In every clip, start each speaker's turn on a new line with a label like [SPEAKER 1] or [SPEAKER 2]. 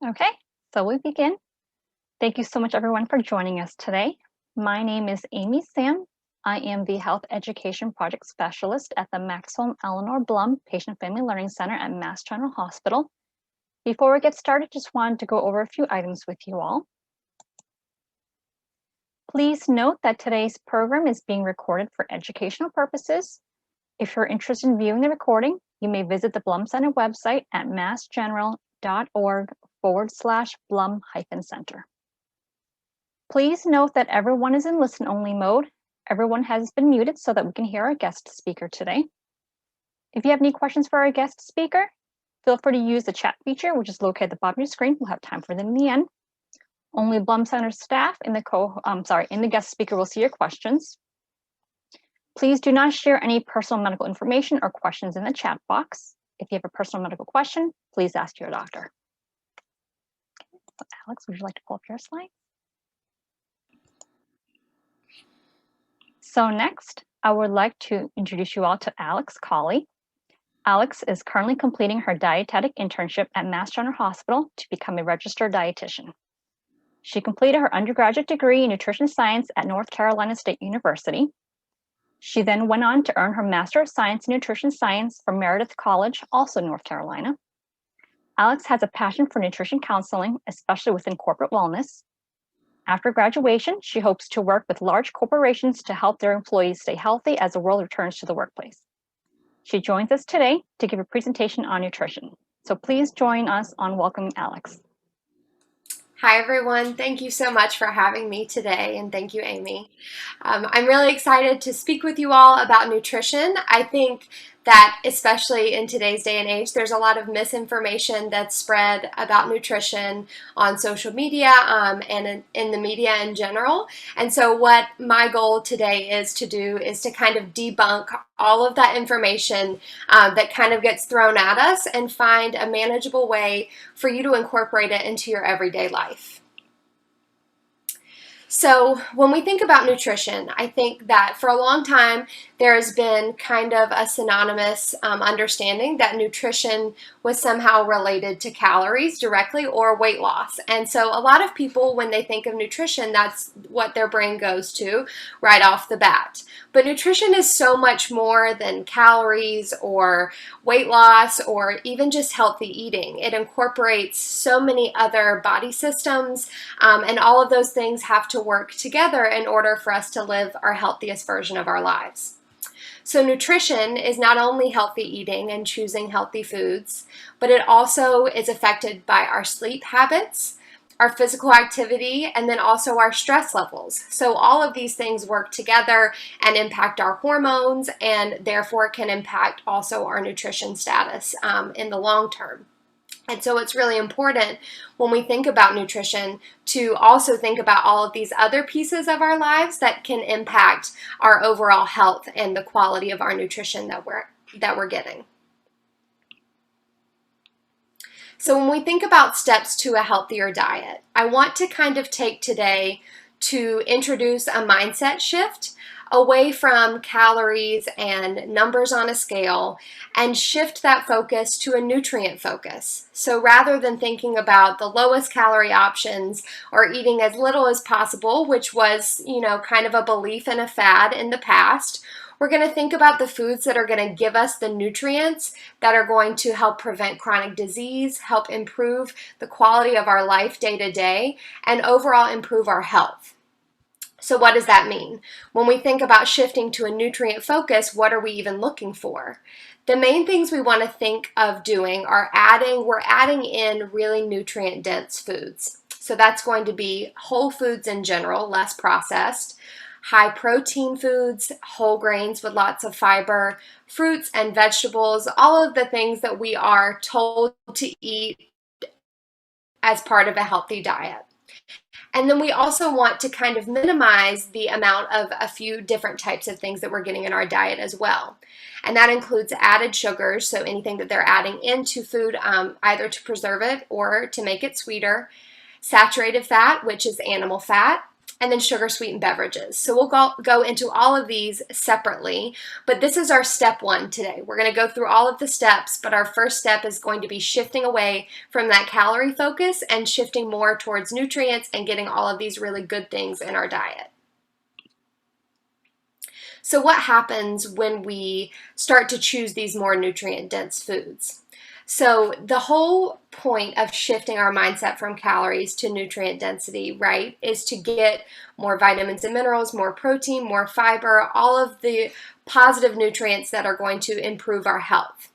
[SPEAKER 1] Okay, so we begin. Thank you so much, everyone, for joining us today. My name is Amy Sam. I am the Health Education Project Specialist at the Maxwell Eleanor Blum Patient Family Learning Center at Mass General Hospital. Before we get started, just wanted to go over a few items with you all. Please note that today's program is being recorded for educational purposes. If you're interested in viewing the recording, you may visit the Blum Center website at massgeneral.org/Blum-Center. Please note that everyone is in listen-only mode. Everyone has been muted so that we can hear our guest speaker today. If you have any questions for our guest speaker, feel free to use the chat feature, which is located at the bottom of your screen. We'll have time for them in the end. Only Blum Center staff and the guest speaker will see your questions. Please do not share any personal medical information or questions in the chat box. If you have a personal medical question, please ask your doctor. Okay, so Alex, would you like to pull up your slide? So next, I would like to introduce you all to Alex Cauley. Alex is currently completing her dietetic internship at Mass General Hospital to become a registered dietitian. She completed her undergraduate degree in nutrition science at North Carolina State University. She then went on to earn her Master of Science in Nutrition Science from Meredith College, also North Carolina. Alex has a passion for nutrition counseling, especially within corporate wellness. After graduation, she hopes to work with large corporations to help their employees stay healthy as the world returns to the workplace. She joins us today to give a presentation on nutrition. So please join us on welcoming Alex.
[SPEAKER 2] Hi, everyone. Thank you so much for having me today, and thank you, Amy. I'm really excited to speak with you all about nutrition. I think that, especially in today's day and age, there's a lot of misinformation that's spread about nutrition on social media and in the media in general. And so what my goal today is to do is to kind of debunk all of that information that kind of gets thrown at us and find a manageable way for you to incorporate it into your everyday life. So when we think about nutrition, I think that for a long time there has been kind of a synonymous understanding that nutrition was somehow related to calories directly or weight loss. And so a lot of people, when they think of nutrition, that's what their brain goes to right off the bat. But nutrition is so much more than calories or weight loss or even just healthy eating. It incorporates so many other body systems, and all of those things have to work together in order for us to live our healthiest version of our lives. So nutrition is not only healthy eating and choosing healthy foods, but it also is affected by our sleep habits, our physical activity, and then also our stress levels. So all of these things work together and impact our hormones, and therefore can impact also our nutrition status in the long term. And so it's really important when we think about nutrition to also think about all of these other pieces of our lives that can impact our overall health and the quality of our nutrition that we're getting. So when we think about steps to a healthier diet, I want to kind of take today to introduce a mindset shift away from calories and numbers on a scale and shift that focus to a nutrient focus. So rather than thinking about the lowest calorie options or eating as little as possible, which was, kind of a belief and a fad in the past, we're going to think about the foods that are going to give us the nutrients that are going to help prevent chronic disease, help improve the quality of our life day to day, and overall improve our health. So what does that mean? When we think about shifting to a nutrient focus, what are we even looking for? The main things we want to think of doing are we're adding in really nutrient dense foods. So that's going to be whole foods in general, less processed, high protein foods, whole grains with lots of fiber, fruits and vegetables, all of the things that we are told to eat as part of a healthy diet. And then we also want to kind of minimize the amount of a few different types of things that we're getting in our diet as well. And that includes added sugars, so anything that they're adding into food, either to preserve it or to make it sweeter, saturated fat, which is animal fat, and then sugar sweetened beverages. So we'll go into all of these separately, but this is our step 1 today. We're going to go through all of the steps, but our first step is going to be shifting away from that calorie focus and shifting more towards nutrients and getting all of these really good things in our diet. So what happens when we start to choose these more nutrient-dense foods? So the whole point of shifting our mindset from calories to nutrient density, right, is to get more vitamins and minerals, more protein, more fiber, all of the positive nutrients that are going to improve our health.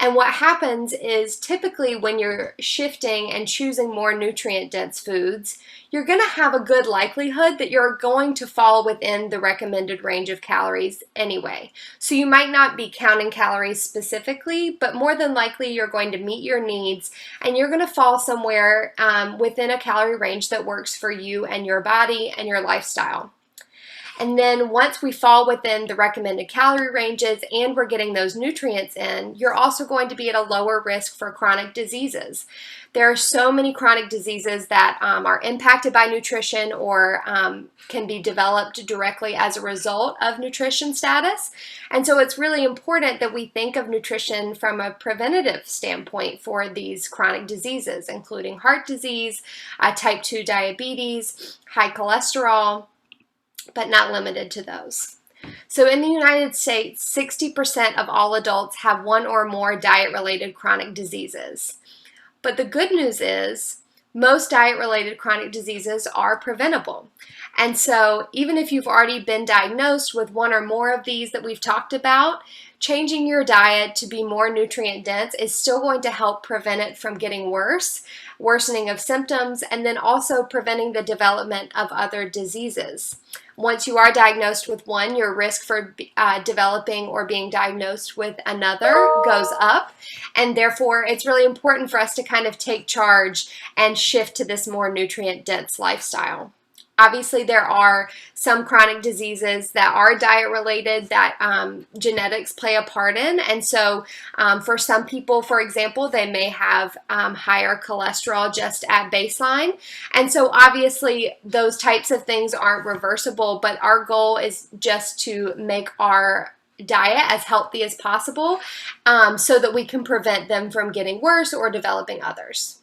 [SPEAKER 2] And what happens is typically when you're shifting and choosing more nutrient-dense foods, you're going to have a good likelihood that you're going to fall within the recommended range of calories anyway. So you might not be counting calories specifically, but more than likely you're going to meet your needs and you're going to fall somewhere within a calorie range that works for you and your body and your lifestyle. And then once we fall within the recommended calorie ranges and we're getting those nutrients in, you're also going to be at a lower risk for chronic diseases. There are so many chronic diseases that are impacted by nutrition or can be developed directly as a result of nutrition status. And so it's really important that we think of nutrition from a preventative standpoint for these chronic diseases, including heart disease, type 2 diabetes, high cholesterol, but not limited to those. So in the United States, 60% of all adults have one or more diet-related chronic diseases. But the good news is most diet-related chronic diseases are preventable. And so even if you've already been diagnosed with one or more of these that we've talked about, changing your diet to be more nutrient dense is still going to help prevent it from getting worse, worsening of symptoms, and then also preventing the development of other diseases. Once you are diagnosed with one, your risk for developing or being diagnosed with another goes up, and therefore it's really important for us to kind of take charge and shift to this more nutrient-dense lifestyle. Obviously, there are some chronic diseases that are diet-related that genetics play a part in. And so for some people, for example, they may have higher cholesterol just at baseline. And so obviously, those types of things aren't reversible, but our goal is just to make our diet as healthy as possible so that we can prevent them from getting worse or developing others.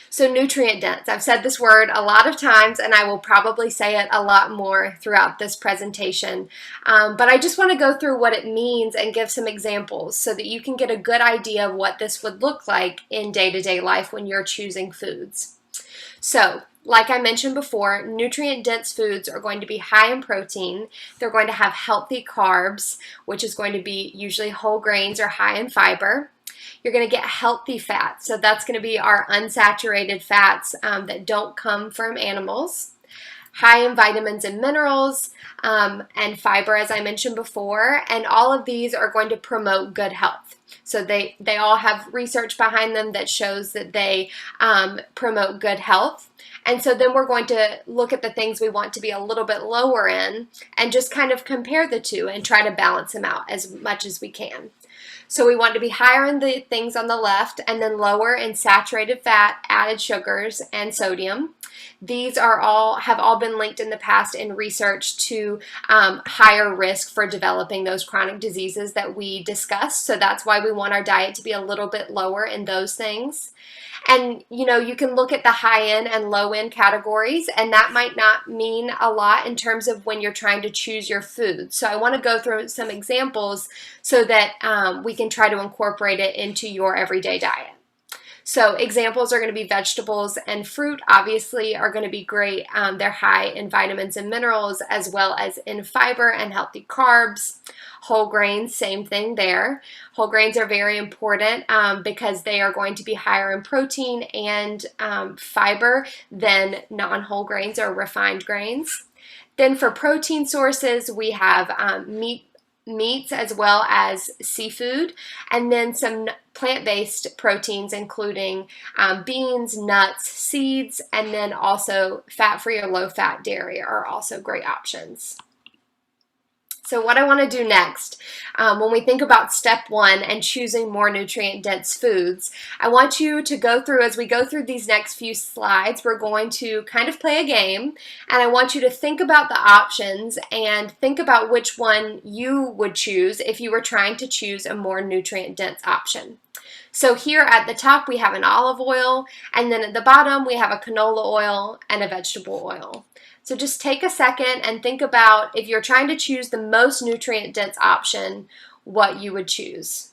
[SPEAKER 2] So nutrient dense, I've said this word a lot of times and I will probably say it a lot more throughout this presentation, but I just want to go through what it means and give some examples so that you can get a good idea of what this would look like in day-to-day life when you're choosing foods. So like I mentioned before, nutrient-dense foods are going to be high in protein. They're going to have healthy carbs, which is going to be usually whole grains or high in fiber. You're going to get healthy fats. So that's going to be our unsaturated fats that don't come from animals. High in vitamins and minerals and fiber, as I mentioned before. And all of these are going to promote good health. So they all have research behind them that shows that they promote good health. And so then we're going to look at the things we want to be a little bit lower in and just kind of compare the two and try to balance them out as much as we can. So we want to be higher in the things on the left and then lower in saturated fat, added sugars, and sodium. These have all been linked in the past in research to higher risk for developing those chronic diseases that we discussed. So that's why we want our diet to be a little bit lower in those things. And, you can look at the high-end and low-end categories, and that might not mean a lot in terms of when you're trying to choose your food. So I want to go through some examples so that we can try to incorporate it into your everyday diet. So examples are going to be vegetables and fruit, obviously, are going to be great. They're high in vitamins and minerals as well as in fiber and healthy carbs. Whole grains, same thing there. Whole grains are very important because they are going to be higher in protein and fiber than non-whole grains or refined grains. Then for protein sources, we have meats as well as seafood, and then some plant-based proteins including beans, nuts, seeds, and then also fat-free or low-fat dairy are also great options. So what I want to do next, when we think about step one and choosing more nutrient-dense foods, I want you to go through, as we go through these next few slides, we're going to kind of play a game, and I want you to think about the options and think about which one you would choose if you were trying to choose a more nutrient-dense option. So here at the top we have an olive oil, and then at the bottom we have a canola oil and a vegetable oil. So just take a second and think about, if you're trying to choose the most nutrient-dense option, what you would choose.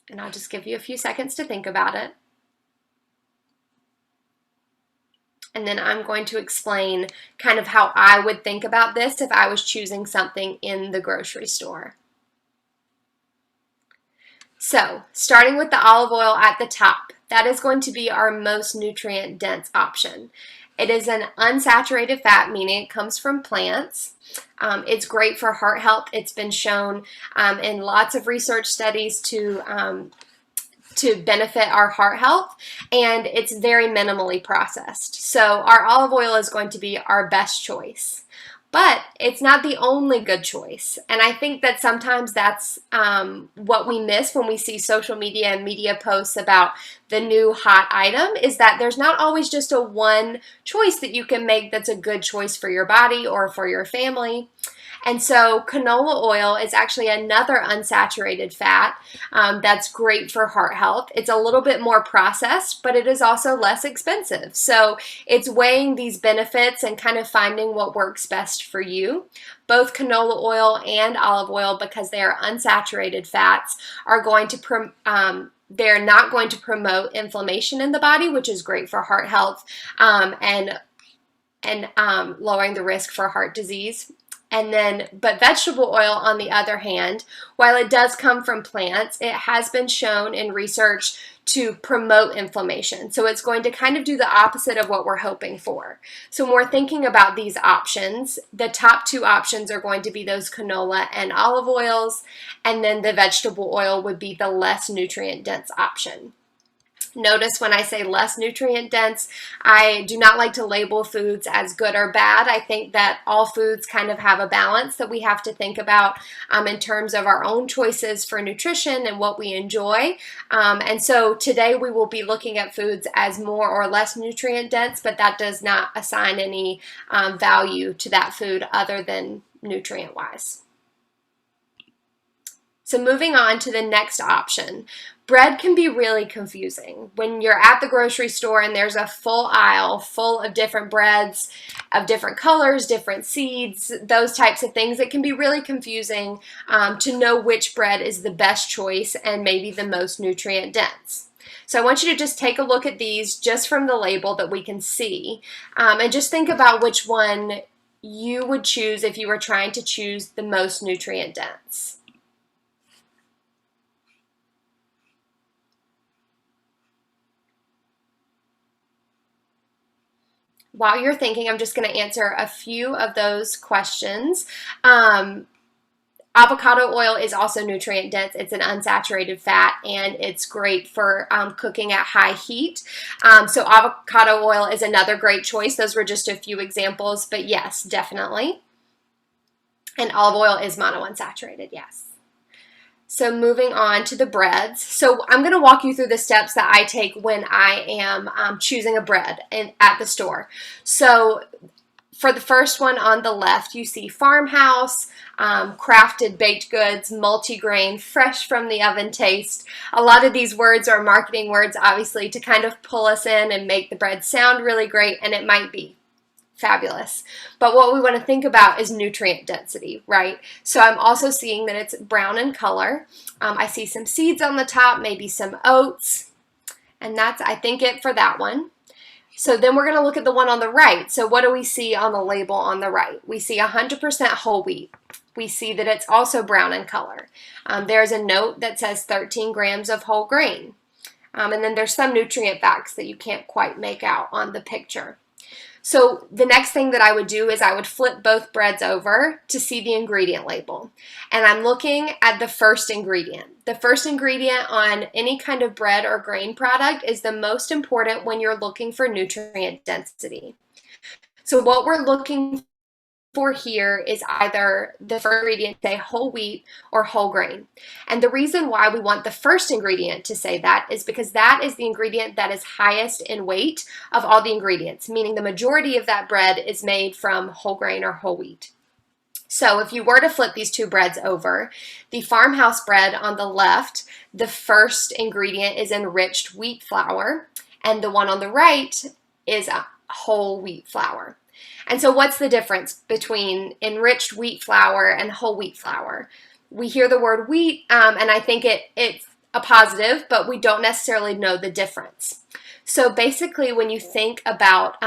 [SPEAKER 2] And I'll just give you a few seconds to think about it. And then I'm going to explain kind of how I would think about this if I was choosing something in the grocery store. So, starting with the olive oil at the top, that is going to be our most nutrient-dense option. It is an unsaturated fat, meaning it comes from plants. It's great for heart health. It's been shown in lots of research studies to benefit our heart health, and it's very minimally processed. So our olive oil is going to be our best choice. But it's not the only good choice. And I think that sometimes that's what we miss when we see social media and media posts about the new hot item, is that there's not always just a one choice that you can make that's a good choice for your body or for your family. And so canola oil is actually another unsaturated fat that's great for heart health. It's a little bit more processed, but it is also less expensive. So it's weighing these benefits and kind of finding what works best for you. Both canola oil and olive oil, because they are unsaturated fats, are going to they're not going to promote inflammation in the body, which is great for heart health and lowering the risk for heart disease. But vegetable oil, on the other hand, while it does come from plants, it has been shown in research to promote inflammation. So it's going to kind of do the opposite of what we're hoping for. So when we're thinking about these options, the top two options are going to be those canola and olive oils, and then the vegetable oil would be the less nutrient-dense option. Notice when I say less nutrient dense, I do not like to label foods as good or bad. I think that all foods kind of have a balance that we have to think about in terms of our own choices for nutrition and what we enjoy. And so today we will be looking at foods as more or less nutrient dense, but that does not assign any value to that food other than nutrient wise. So moving on to the next option. Bread can be really confusing. When you're at the grocery store and there's a full aisle full of different breads of different colors, different seeds, those types of things, it can be really confusing to know which bread is the best choice and maybe the most nutrient dense. So I want you to just take a look at these just from the label that we can see, and just think about which one you would choose if you were trying to choose the most nutrient dense. While you're thinking, I'm just going to answer a few of those questions. Avocado oil is also nutrient dense. It's an unsaturated fat, and it's great for cooking at high heat. So avocado oil is another great choice. Those were just a few examples, but yes, definitely. And olive oil is monounsaturated, yes. So moving on to the breads. So I'm going to walk you through the steps that I take when I am choosing a bread at the store. So for the first one on the left, you see farmhouse, crafted baked goods, multigrain, fresh from the oven taste. A lot of these words are marketing words, obviously, to kind of pull us in and make the bread sound really great, and it might be fabulous. But what we want to think about is nutrient density, right? So I'm also seeing that it's brown in color. I see some seeds on the top, maybe some oats, and that's, I think, it for that one. So then we're going to look at the one on the right. So what do we see on the label on the right? We see 100% whole wheat. We see that it's also brown in color. There's a note that says 13 grams of whole grain. And then there's some nutrient facts that you can't quite make out on the picture. So the next thing that I would do is I would flip both breads over to see the ingredient label. And I'm looking at the first ingredient. The first ingredient on any kind of bread or grain product is the most important when you're looking for nutrient density. So what we're looking for here is either the first ingredient say whole wheat or whole grain. And the reason why we want the first ingredient to say that is because that is the ingredient that is highest in weight of all the ingredients, meaning the majority of that bread is made from whole grain or whole wheat. So if you were to flip these two breads over, the farmhouse bread on the left, the first ingredient is enriched wheat flour, and the one on the right is whole wheat flour. And so what's the difference between enriched wheat flour and whole wheat flour? We hear the word wheat, and I think it's a positive, but we don't necessarily know the difference. So basically, when you think about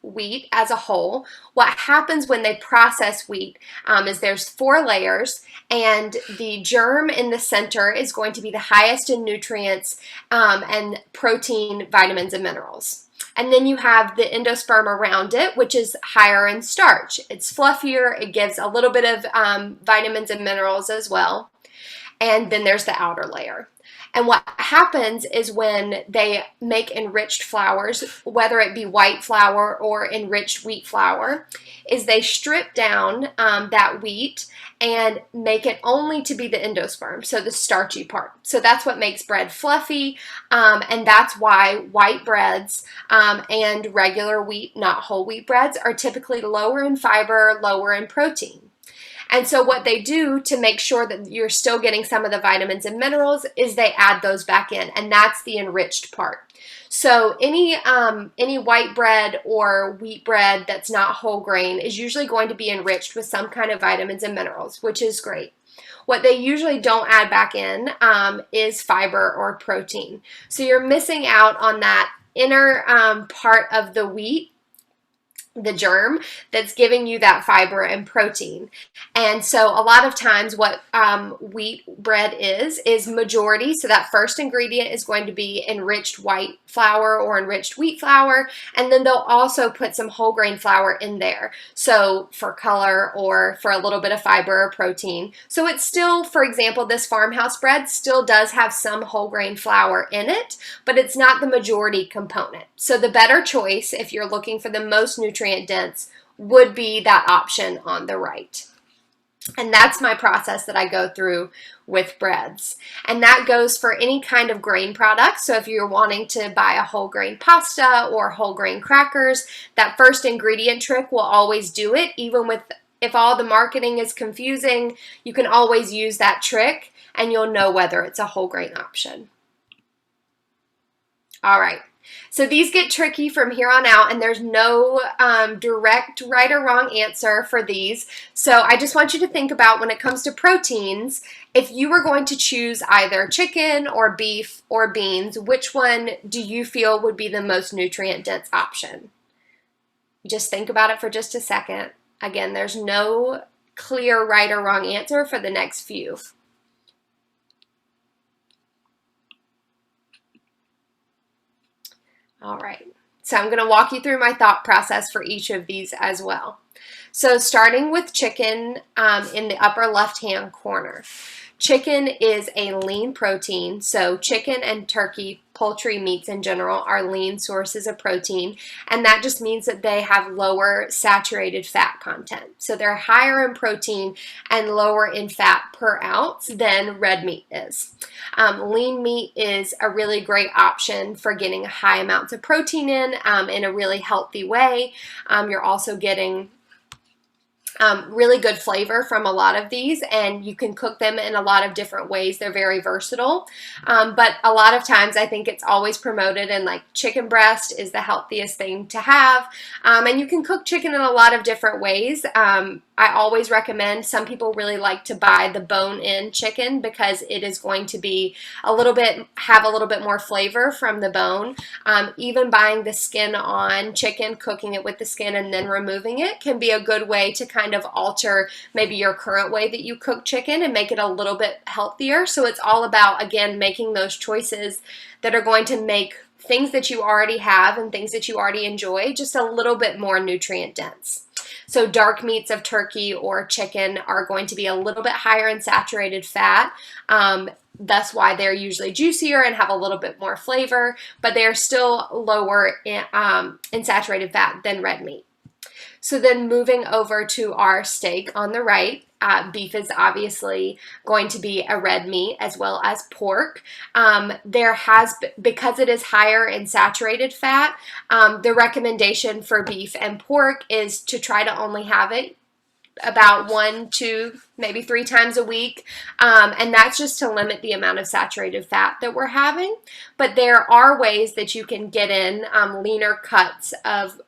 [SPEAKER 2] wheat as a whole, what happens when they process wheat is there's 4 layers, and the germ in the center is going to be the highest in nutrients and protein, vitamins, and minerals. And then you have the endosperm around it, which is higher in starch. It's fluffier. It gives a little bit of vitamins and minerals as well. And then there's the outer layer. And what happens is when they make enriched flours, whether it be white flour or enriched wheat flour, is they strip down that wheat and make it only to be the endosperm, so the starchy part. So that's what makes bread fluffy, and that's why white breads and regular wheat, not whole wheat breads, are typically lower in fiber, lower in protein. And so what they do to make sure that you're still getting some of the vitamins and minerals is they add those back in, and that's the enriched part. So any white bread or wheat bread that's not whole grain is usually going to be enriched with some kind of vitamins and minerals, which is great. What they usually don't add back in is fiber or protein. So you're missing out on that inner part of the wheat, the germ, that's giving you that fiber and protein. And so a lot of times what wheat bread is majority. So that first ingredient is going to be enriched white flour or enriched wheat flour, and then they'll also put some whole grain flour in there, so for color or for a little bit of fiber or protein. So it's still, for example, this farmhouse bread still does have some whole grain flour in it, but it's not the majority component. So the better choice, if you're looking for the most nutrient dense, would be that option on the right. And that's my process that I go through with breads. And that goes for any kind of grain product. So if you're wanting to buy a whole grain pasta or whole grain crackers, that first ingredient trick will always do it. Even with, if all the marketing is confusing, you can always use that trick and you'll know whether it's a whole grain option. All right. So these get tricky from here on out, and there's no direct right or wrong answer for these. So I just want you to think about, when it comes to proteins, if you were going to choose either chicken or beef or beans, which one do you feel would be the most nutrient dense option? Just think about it for just a second. Again, there's no clear right or wrong answer for the next few. All right, so I'm going to walk you through my thought process for each of these as well. So starting with chicken in the upper left-hand corner. Chicken is a lean protein, so chicken and turkey, poultry meats in general, are lean sources of protein, and that just means that they have lower saturated fat content. So they're higher in protein and lower in fat per ounce than red meat is. Lean meat is a really great option for getting high amounts of protein in a really healthy way. You're also getting really good flavor from a lot of these, and you can cook them in a lot of different ways. They're very versatile, but a lot of times I think it's always promoted in like chicken breast is the healthiest thing to have, and you can cook chicken in a lot of different ways. I always recommend, some people really like to buy the bone-in chicken because it is going to be have a little bit more flavor from the bone. Even buying the skin on chicken, cooking it with the skin and then removing it can be a good way to kind of alter maybe your current way that you cook chicken and make it a little bit healthier. So it's all about, again, making those choices that are going to make things that you already have and things that you already enjoy just a little bit more nutrient dense. So dark meats of turkey or chicken are going to be a little bit higher in saturated fat. That's why they're usually juicier and have a little bit more flavor, but they're still lower in saturated fat than red meat. So then moving over to our steak on the right, beef is obviously going to be a red meat as well as pork. Because it is higher in saturated fat, the recommendation for beef and pork is to try to only have it about 1, 2, maybe 3 times a week, and that's just to limit the amount of saturated fat that we're having. But there are ways that you can get in leaner cuts of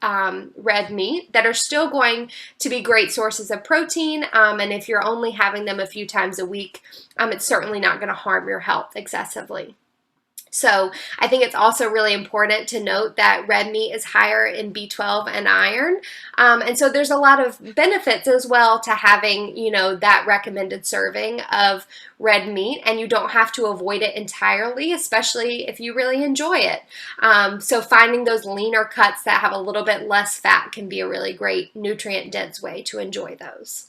[SPEAKER 2] red meat that are still going to be great sources of protein, and if you're only having them a few times a week, it's certainly not going to harm your health excessively. So I think it's also really important to note that red meat is higher in B12 and iron. And so there's a lot of benefits as well to having, that recommended serving of red meat, and you don't have to avoid it entirely, especially if you really enjoy it. So finding those leaner cuts that have a little bit less fat can be a really great nutrient-dense way to enjoy those.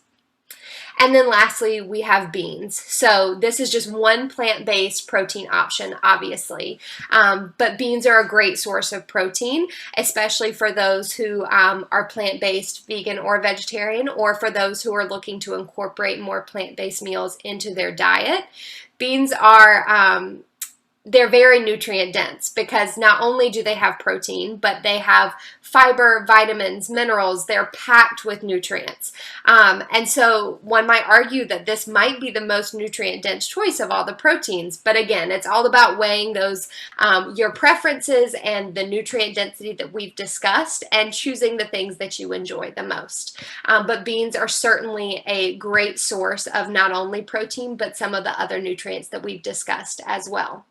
[SPEAKER 2] And then lastly, we have beans. So this is just one plant-based protein option, obviously. But beans are a great source of protein, especially for those who are plant-based, vegan, or vegetarian, or for those who are looking to incorporate more plant-based meals into their diet. Beans are they're very nutrient dense because not only do they have protein, but they have fiber, vitamins, minerals. They're packed with nutrients. And so one might argue that this might be the most nutrient dense choice of all the proteins. But again, it's all about weighing those, your preferences and the nutrient density that we've discussed, and choosing the things that you enjoy the most. But beans are certainly a great source of not only protein, but some of the other nutrients that we've discussed as well.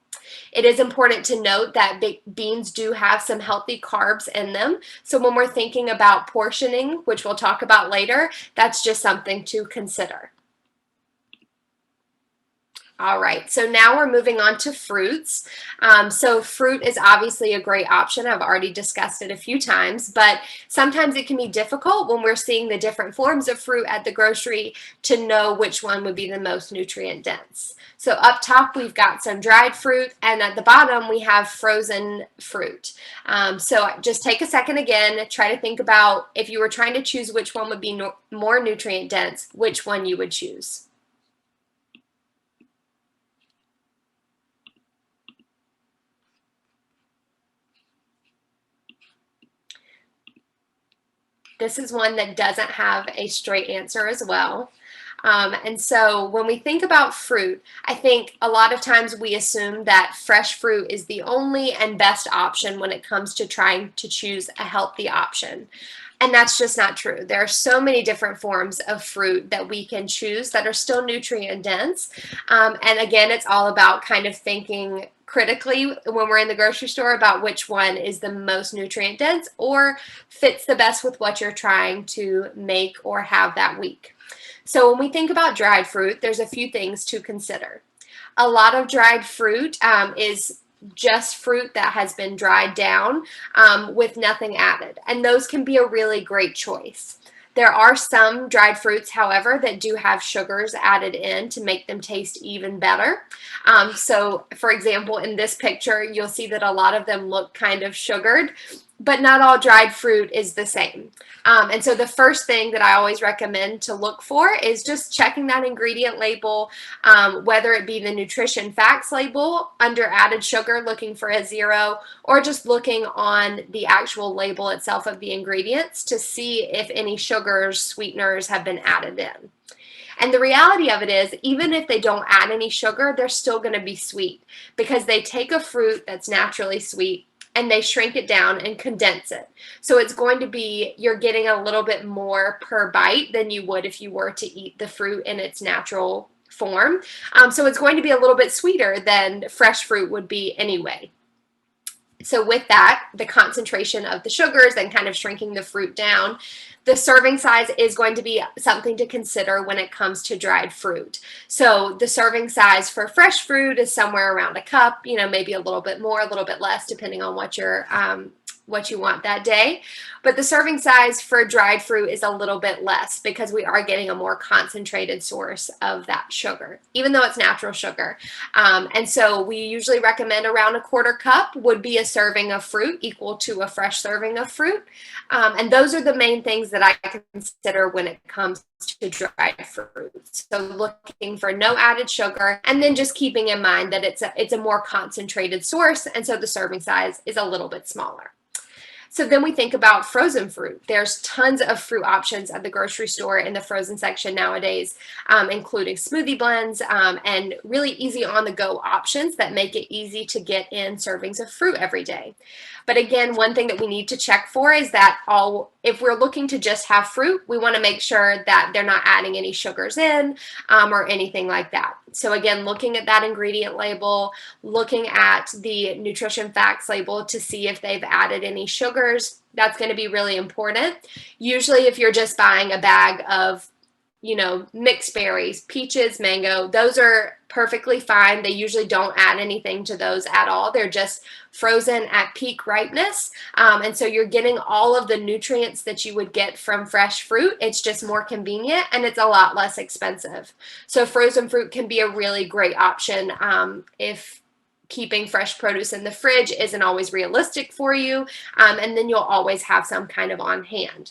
[SPEAKER 2] It is important to note that beans do have some healthy carbs in them. So when we're thinking about portioning, which we'll talk about later, that's just something to consider. All right, so now we're moving on to fruits. So fruit is obviously a great option. I've already discussed it a few times, but sometimes it can be difficult when we're seeing the different forms of fruit at the grocery to know which one would be the most nutrient dense. So up top, we've got some dried fruit, and at the bottom, we have frozen fruit. So just take a second again, try to think about if you were trying to choose which one would be more nutrient dense, which one you would choose. This is one that doesn't have a straight answer as well. And so when we think about fruit, I think a lot of times we assume that fresh fruit is the only and best option when it comes to trying to choose a healthy option. And that's just not true. There are so many different forms of fruit that we can choose that are still nutrient dense. And again, it's all about kind of thinking critically when we're in the grocery store about which one is the most nutrient dense or fits the best with what you're trying to make or have that week. So when we think about dried fruit, there's a few things to consider. A lot of dried fruit is just fruit that has been dried down with nothing added, and those can be a really great choice. There are some dried fruits, however, that do have sugars added in to make them taste even better. So, for example, in this picture, you'll see that a lot of them look kind of sugared, but not all dried fruit is the same. And so the first thing that I always recommend to look for is just checking that ingredient label, whether it be the nutrition facts label under added sugar, looking for a 0, or just looking on the actual label itself of the ingredients to see if any sugars, sweeteners have been added in. And the reality of it is, even if they don't add any sugar, they're still going to be sweet because they take a fruit that's naturally sweet and they shrink it down and condense it. So it's going to be, you're getting a little bit more per bite than you would if you were to eat the fruit in its natural form. So it's going to be a little bit sweeter than fresh fruit would be anyway. So with that, the concentration of the sugars and kind of shrinking the fruit down, the serving size is going to be something to consider when it comes to dried fruit. So the serving size for fresh fruit is somewhere around a cup, maybe a little bit more, a little bit less, depending on what what you want that day. But the serving size for dried fruit is a little bit less because we are getting a more concentrated source of that sugar, even though it's natural sugar. And so we usually recommend around a quarter cup would be a serving of fruit equal to a fresh serving of fruit. And those are the main things that I consider when it comes to dried fruit. So looking for no added sugar, and then just keeping in mind that it's a more concentrated source, and so the serving size is a little bit smaller. So then we think about frozen fruit. There's tons of fruit options at the grocery store in the frozen section nowadays, including smoothie blends and really easy on-the-go options that make it easy to get in servings of fruit every day. But again, one thing that we need to check for is that if we're looking to just have fruit, we want to make sure that they're not adding any sugars in or anything like that. So again, looking at that ingredient label, looking at the nutrition facts label to see if they've added any sugars, that's going to be really important. Usually if you're just buying a bag of mixed berries, peaches, mango, those are perfectly fine. They usually don't add anything to those at all. They're just frozen at peak ripeness. And so you're getting all of the nutrients that you would get from fresh fruit. It's just more convenient and it's a lot less expensive. So frozen fruit can be a really great option if keeping fresh produce in the fridge isn't always realistic for you. And then you'll always have some kind of on hand.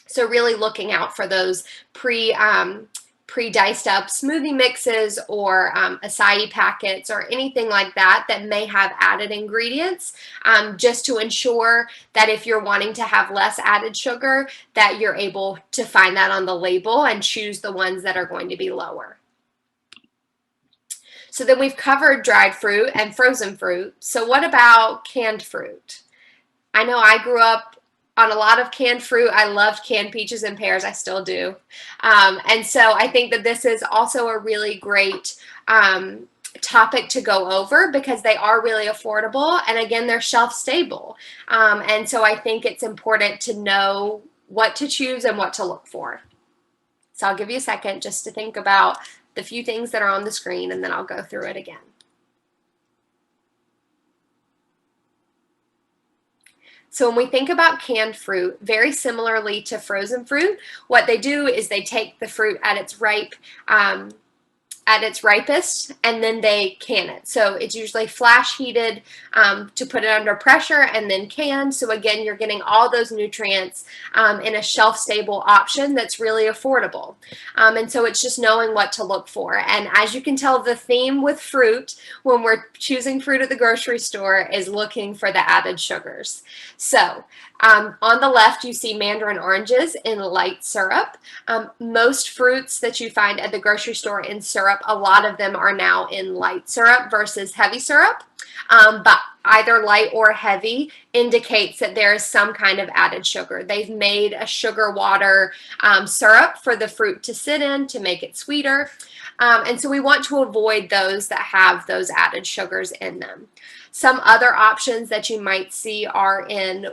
[SPEAKER 2] So really looking out for those pre-diced up smoothie mixes or acai packets or anything like that that may have added ingredients, just to ensure that if you're wanting to have less added sugar, that you're able to find that on the label and choose the ones that are going to be lower. So then we've covered dried fruit and frozen fruit. So what about canned fruit? I know I grew up on a lot of canned fruit. I loved canned peaches and pears. I still do. And so I think that this is also a really great topic to go over because they are really affordable. And again, they're shelf stable. And so I think it's important to know what to choose and what to look for. So I'll give you a second just to think about the few things that are on the screen, and then I'll go through it again. So when we think about canned fruit, very similarly to frozen fruit, what they do is they take the fruit at its ripest, and then they can it. So it's usually flash heated to put it under pressure and then canned. So again, you're getting all those nutrients in a shelf stable option that's really affordable. And so it's just knowing what to look for. And as you can tell, the theme with fruit when we're choosing fruit at the grocery store is looking for the added sugars. So on the left, you see mandarin oranges in light syrup. Most fruits that you find at the grocery store in syrup, a lot of them are now in light syrup versus heavy syrup. But either light or heavy indicates that there is some kind of added sugar. They've made a sugar water syrup for the fruit to sit in to make it sweeter. And so we want to avoid those that have those added sugars in them. Some other options that you might see are in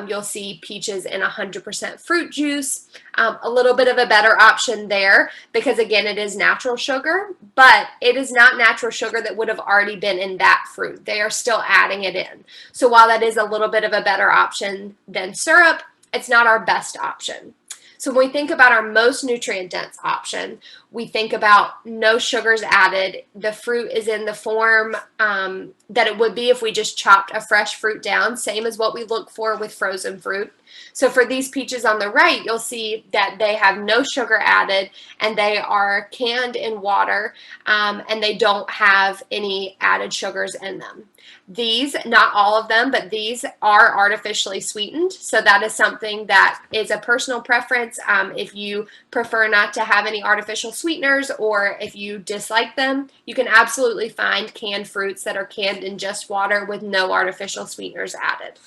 [SPEAKER 2] you'll see peaches in 100% fruit juice, a little bit of a better option there because again, it is natural sugar, but it is not natural sugar that would have already been in that fruit. They are still adding it in. So while that is a little bit of a better option than syrup, it's not our best option. So when we think about our most nutrient dense option, we think about no sugars added. The fruit is in the form that it would be if we just chopped a fresh fruit down, same as what we look for with frozen fruit. So for these peaches on the right, you'll see that they have no sugar added and they are canned in water and they don't have any added sugars in them. These, not all of them, but these are artificially sweetened. So that is something that is a personal preference. If you prefer not to have any artificial sweeteners or if you dislike them, you can absolutely find canned fruits that are canned in just water with no artificial sweeteners added.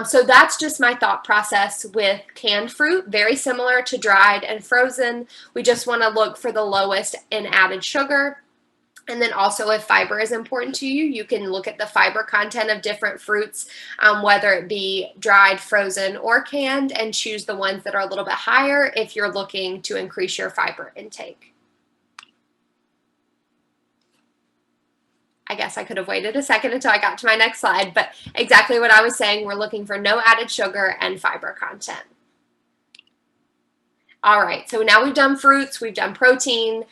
[SPEAKER 2] So that's just my thought process with canned fruit, very similar to dried and frozen. We just want to look for the lowest in added sugar. And then also if fiber is important to you, you can look at the fiber content of different fruits, whether it be dried, frozen, or canned, and choose the ones that are a little bit higher if you're looking to increase your fiber intake. I guess I could have waited a second until I got to my next slide, but exactly what I was saying, we're looking for no added sugar and fiber content. All right, so now we've done fruits, we've done protein,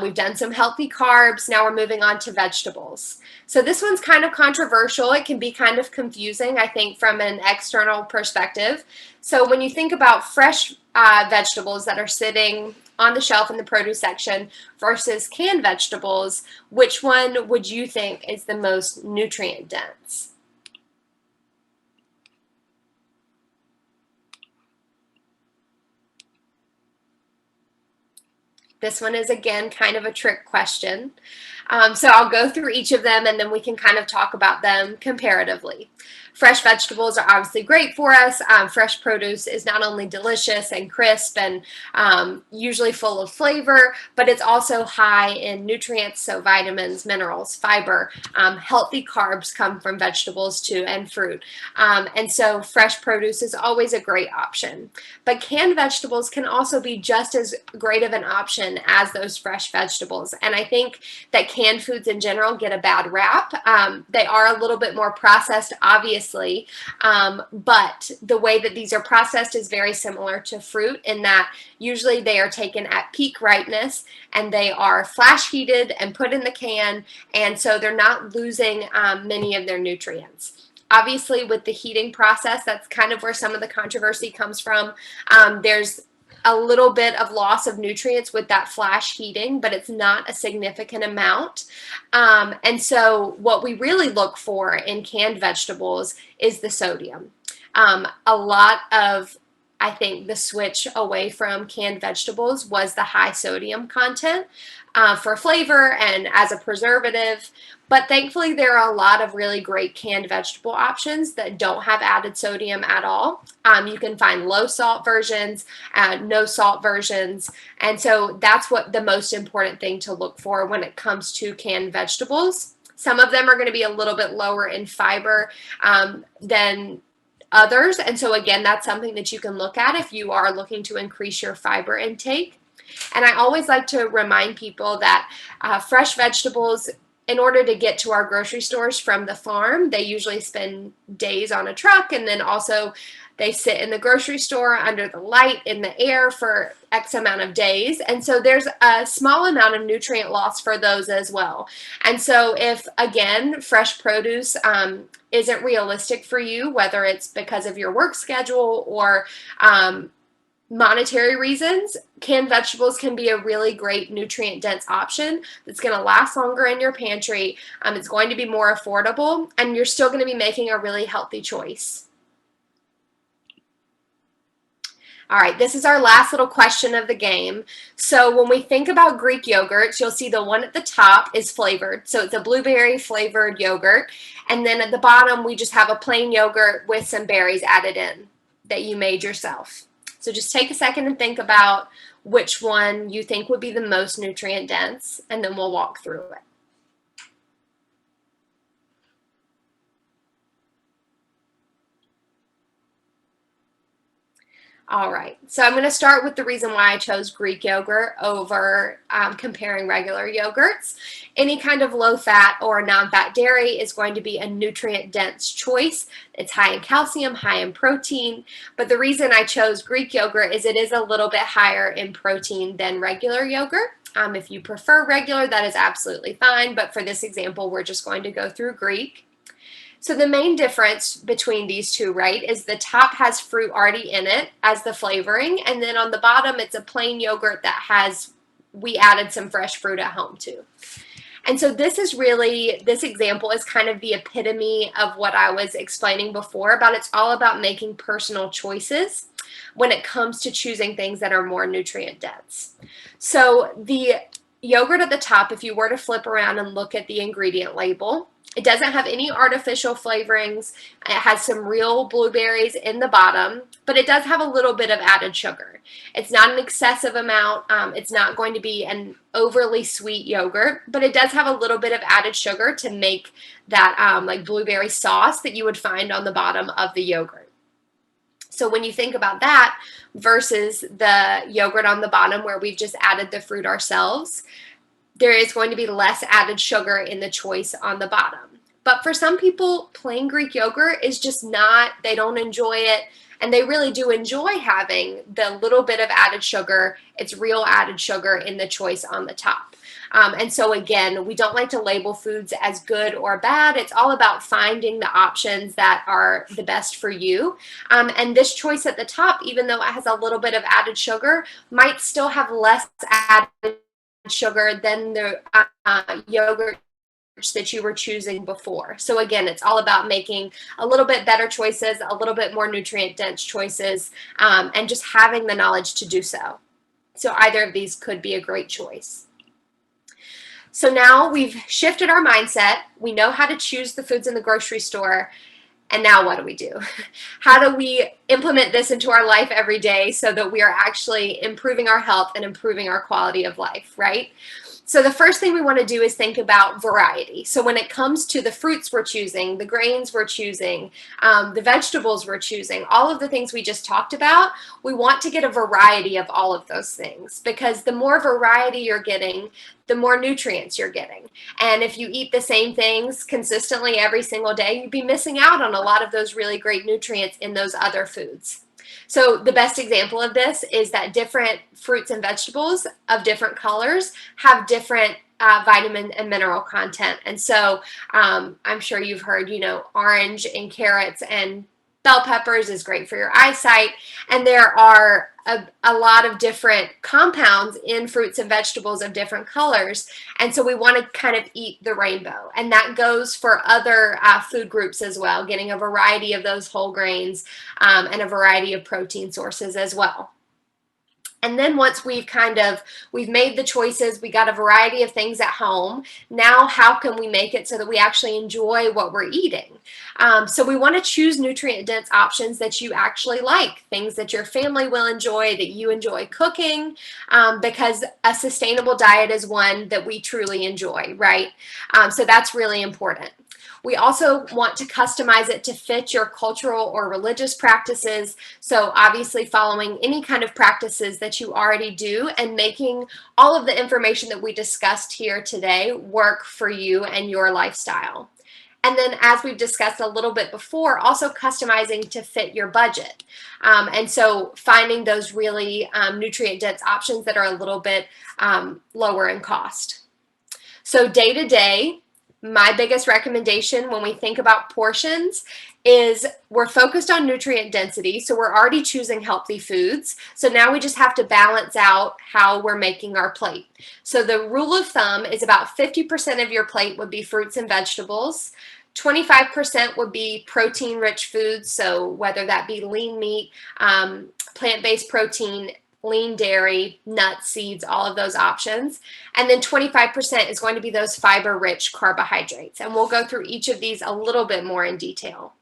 [SPEAKER 2] we've done some healthy carbs. Now we're moving on to vegetables. So this one's kind of controversial. It can be kind of confusing, I think, from an external perspective. So when you think about fresh vegetables that are sitting on the shelf in the produce section versus canned vegetables, which one would you think is the most nutrient dense? This one is, again, kind of a trick question. So I'll go through each of them and then we can kind of talk about them comparatively. Fresh vegetables are obviously great for us. Fresh produce is not only delicious and crisp and usually full of flavor, but it's also high in nutrients, so vitamins, minerals, fiber. Healthy carbs come from vegetables too, and fruit. And so fresh produce is always a great option. But canned vegetables can also be just as great of an option as those fresh vegetables. And I think that canned foods in general get a bad rap. They are a little bit more processed, obviously, but the way that these are processed is very similar to fruit in that usually they are taken at peak ripeness and they are flash heated and put in the can, and so they're not losing many of their nutrients. Obviously, with the heating process, that's kind of where some of the controversy comes from. There's a little bit of loss of nutrients with that flash heating, but it's not a significant amount. And so what we really look for in canned vegetables is the sodium. A lot of, I think, the switch away from canned vegetables was the high sodium content for flavor and as a preservative. But thankfully, there are a lot of really great canned vegetable options that don't have added sodium at all. You can find low salt versions, no salt versions. And so that's what the most important thing to look for when it comes to canned vegetables. Some of them are going to be a little bit lower in fiber than others. And so again, that's something that you can look at if you are looking to increase your fiber intake. And I always like to remind people that fresh vegetables, in order to get to our grocery stores from the farm, they usually spend days on a truck, and then also they sit in the grocery store under the light in the air for X amount of days. And so there's a small amount of nutrient loss for those as well. And so if, again, fresh produce isn't realistic for you, whether it's because of your work schedule or monetary reasons, canned vegetables can be a really great nutrient dense option that's going to last longer in your pantry. It's going to be more affordable, and you're still going to be making a really healthy choice. All right, this is our last little question of the game. So when we think about Greek yogurts, you'll see the one at the top is flavored. So it's a blueberry flavored yogurt. And then at the bottom, we just have a plain yogurt with some berries added in that you made yourself. So just take a second and think about which one you think would be the most nutrient dense, and then we'll walk through it. All right, so I'm going to start with the reason why I chose Greek yogurt over comparing regular yogurts. Any kind of low-fat or non-fat dairy is going to be a nutrient-dense choice. It's high in calcium, high in protein, but the reason I chose Greek yogurt is it is a little bit higher in protein than regular yogurt. If you prefer regular, that is absolutely fine, but for this example, we're just going to go through Greek. So the main difference between these two, right, is the top has fruit already in it as the flavoring, and then on the bottom it's a plain yogurt that we added some fresh fruit at home too. And so this example is kind of the epitome of what I was explaining before about it's all about making personal choices when it comes to choosing things that are more nutrient dense. So the yogurt at the top, if you were to flip around and look at the ingredient label, it doesn't have any artificial flavorings. It has some real blueberries in the bottom, but it does have a little bit of added sugar. It's not an excessive amount. It's not going to be an overly sweet yogurt, but it does have a little bit of added sugar to make that like blueberry sauce that you would find on the bottom of the yogurt. So when you think about that versus the yogurt on the bottom where we've just added the fruit ourselves, there is going to be less added sugar in the choice on the bottom. But for some people, plain Greek yogurt is just not, they don't enjoy it, and they really do enjoy having the little bit of added sugar. It's real added sugar in the choice on the top. And so again, we don't like to label foods as good or bad. It's all about finding the options that are the best for you. And this choice at the top, even though it has a little bit of added sugar, might still have less added sugar than the yogurt that you were choosing before. So again, it's all about making a little bit better choices, a little bit more nutrient dense choices, and just having the knowledge to do so. So either of these could be a great choice. So now we've shifted our mindset. We know how to choose the foods in the grocery store. And now what do we do? How do we implement this into our life every day so that we are actually improving our health and improving our quality of life, right? So the first thing we want to do is think about variety. So when it comes to the fruits we're choosing, the grains we're choosing, the vegetables we're choosing, all of the things we just talked about, we want to get a variety of all of those things, because the more variety you're getting, the more nutrients you're getting. And if you eat the same things consistently every single day, you'd be missing out on a lot of those really great nutrients in those other foods. So the best example of this is that different fruits and vegetables of different colors have different vitamin and mineral content. And so I'm sure you've heard, orange and carrots and bell peppers is great for your eyesight. And there are a lot of different compounds in fruits and vegetables of different colors. And so we want to kind of eat the rainbow. And that goes for other food groups as well, getting a variety of those whole grains and a variety of protein sources as well. And then once we've made the choices, we got a variety of things at home. Now, how can we make it so that we actually enjoy what we're eating? So we want to choose nutrient-dense options that you actually like, things that your family will enjoy, that you enjoy cooking, because a sustainable diet is one that we truly enjoy, right? So that's really important. We also want to customize it to fit your cultural or religious practices. So obviously following any kind of practices that you already do and making all of the information that we discussed here today work for you and your lifestyle. And then, as we've discussed a little bit before, also customizing to fit your budget. And so finding those really nutrient-dense options that are a little bit lower in cost. So day to day, my biggest recommendation when we think about portions is we're focused on nutrient density, so we're already choosing healthy foods. So now we just have to balance out how we're making our plate. So the rule of thumb is about 50% of your plate would be fruits and vegetables. 25% would be protein-rich foods, so whether that be lean meat, plant-based protein, lean dairy, nuts, seeds, all of those options. And then 25% is going to be those fiber-rich carbohydrates. And we'll go through each of these a little bit more in detail.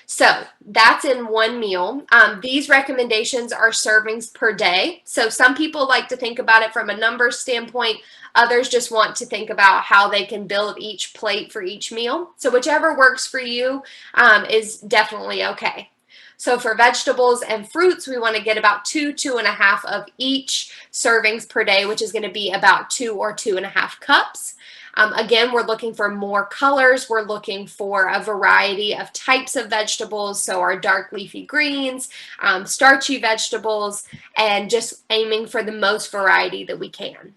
[SPEAKER 2] So that's in one meal. These recommendations are servings per day. So some people like to think about it from a numbers standpoint. Others just want to think about how they can build each plate for each meal. So whichever works for you is definitely okay. So for vegetables and fruits, we want to get about 2.5 of each servings per day, which is going to be about 2 or 2.5 cups. Again, we're looking for more colors. We're looking for a variety of types of vegetables. So our dark leafy greens, starchy vegetables, and just aiming for the most variety that we can.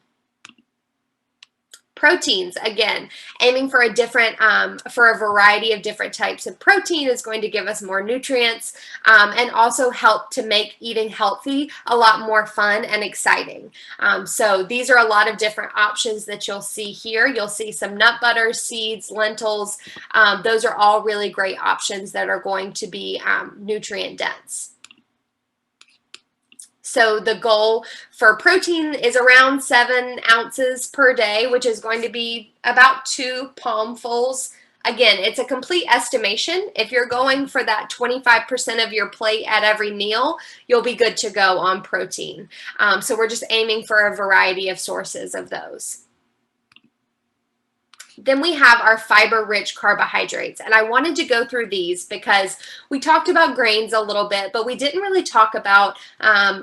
[SPEAKER 2] Proteins, again, aiming for a variety of different types of protein is going to give us more nutrients and also help to make eating healthy a lot more fun and exciting. So these are a lot of different options that you'll see here. You'll see some nut butter, seeds, lentils. Those are all really great options that are going to be nutrient dense. So the goal for protein is around 7 ounces per day, which is going to be about 2 palmfuls. Again, it's a complete estimation. If you're going for that 25% of your plate at every meal, you'll be good to go on protein. So we're just aiming for a variety of sources of those. Then we have our fiber-rich carbohydrates, and I wanted to go through these because we talked about grains a little bit, but we didn't really talk about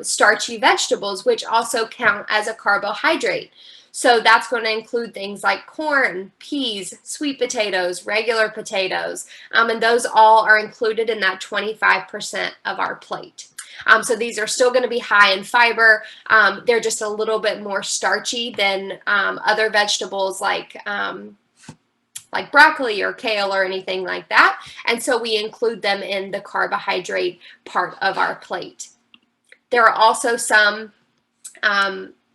[SPEAKER 2] starchy vegetables, which also count as a carbohydrate. So that's going to include things like corn, peas, sweet potatoes, regular potatoes, and those all are included in that 25% of our plate. So these are still going to be high in fiber. They're just a little bit more starchy than other vegetables like broccoli or kale or anything like that. And so we include them in the carbohydrate part of our plate. There are also some